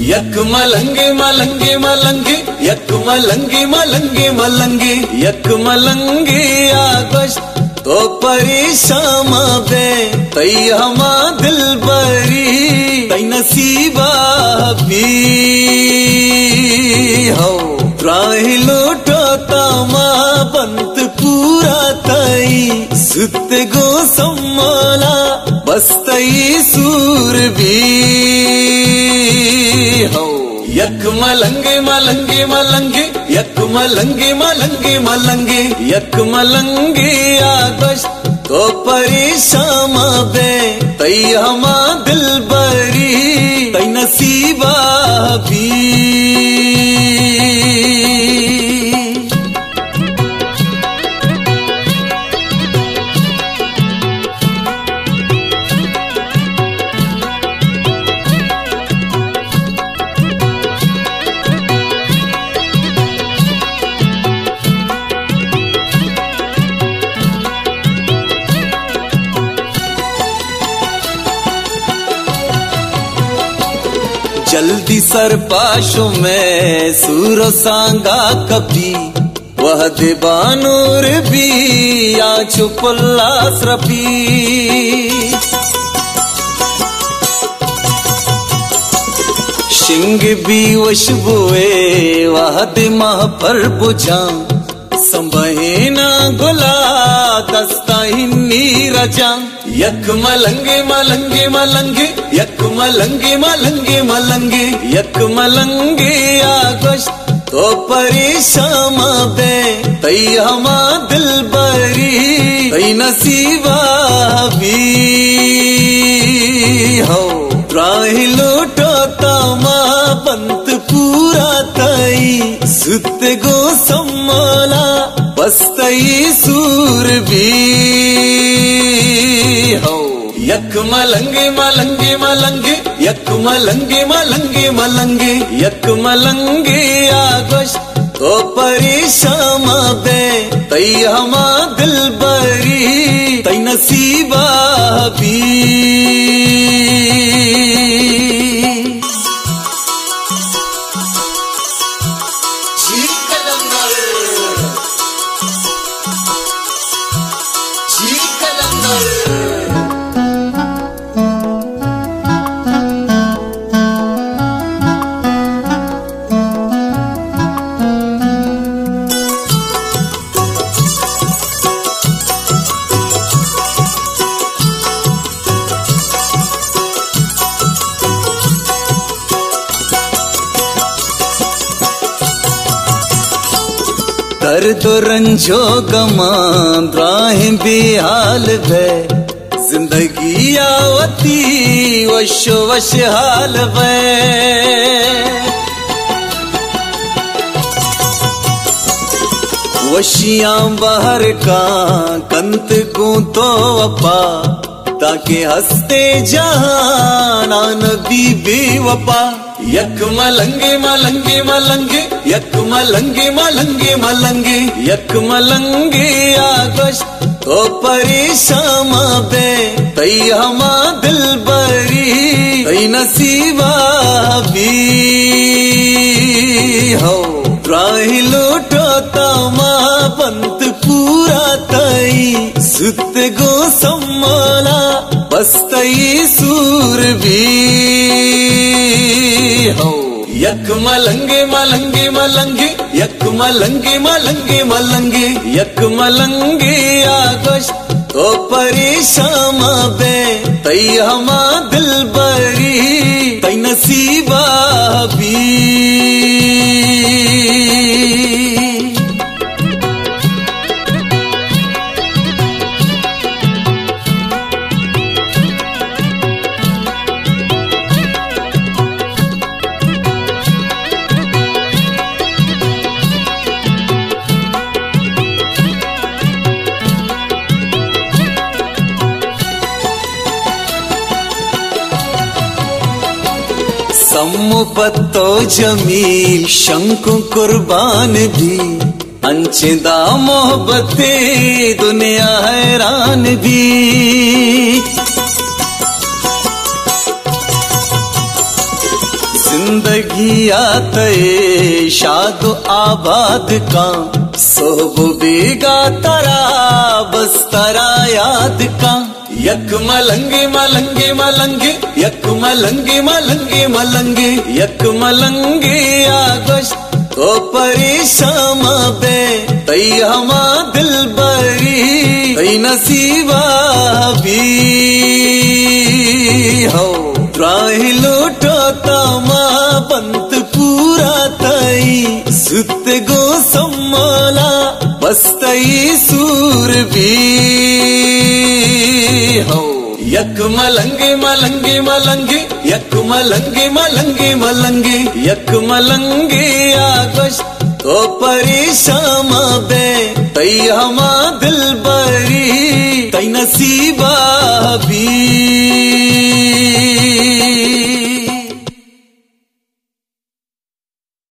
यक मलंगे मलंगे मलंगे यक मलंगे मलंगे मलंगे यक मलंगे आगोश तो परेशान बे तई हमा दिल बरी तई नसीबा भी हो राह लोटो तमा बंत पूरा तई सुत गो सम्माला बस तई सूर भी हो यक मलंगे मलंगे मलंगे यक मलंगे मलंगे मलंगे यक मलंगे आगोश तो परेशान बे तई हमा दिल बरी तई नसीबा भी जल्दी सर पाशो में सूरो सांगा कपी वह देवानूर भी या चुपल्ला स्रपी शिंग भी वशबुए वह दिमा पर बुझा संभहे ना गुला दस्ता हिन्नी रजा यक मलंगे मलंगे मलंगे यक मलंगे मलंगे मलंगे यक मलंगे आगोश तो परेशान बे तई हमा दिल बरी तई नसीबा भी हो राह लोटो तमा बंत पूरा तई सुत गो सम्माला बस तई सूर भी हो यक मलंगे मलंगे मलंगे यक मलंगे मलंगे मलंगे यक मलंगे आगोश तो परेशान बे तई हमा दिल बरी तई नसीबा भी दर्द रंजो गमा राहें बेहाल भे जिंदगी आवती वशो वश हाल भे वशियां बाहर का कंत को तो अपा ताकि हंसते जहां नबी बेवफा यक मलंगे मलंगे मलंगे यक मलंगे मलंगे मलंगे यक मलंगे आगोश तो परेशान बे तई हमा दिल बरी तई नसीबा भी हो राह लोटो तमा बंत पूरा तई सुत गो सम्माला बस तई सूर भी हो यक मलंगे मलंगे मलंगे यक मलंगे मलंगे मलंगे यक मलंगे आगोश तो परेशान बे तई हमा दिल बरी तई नसीबा भी सम्मुपत्तो जमील शंकु कुर्बान भी अंचदा मोहब्बते दुनिया हैरान भी जिंदगी सरगिया तय शादो आबाद का सोब बेगा तरा बस तरा याद का यक मलंगे मलंगे मलंगे यक मलंगे मलंगे मलंगे यक मलंगे आगोश तो परेशान बे तई हमा दिल बरी तई नसीबा भी हो त्राही लूटो तमा पंत पूरा तई सुत गो सम्मला बस तई सूर भी हो यक मलंगे मलंगे मलंगे यक मलंगे मलंगे मलंगे यक मलंगे आगोश तो परेशान बे तई हमा दिल बरी तई नसीबा भी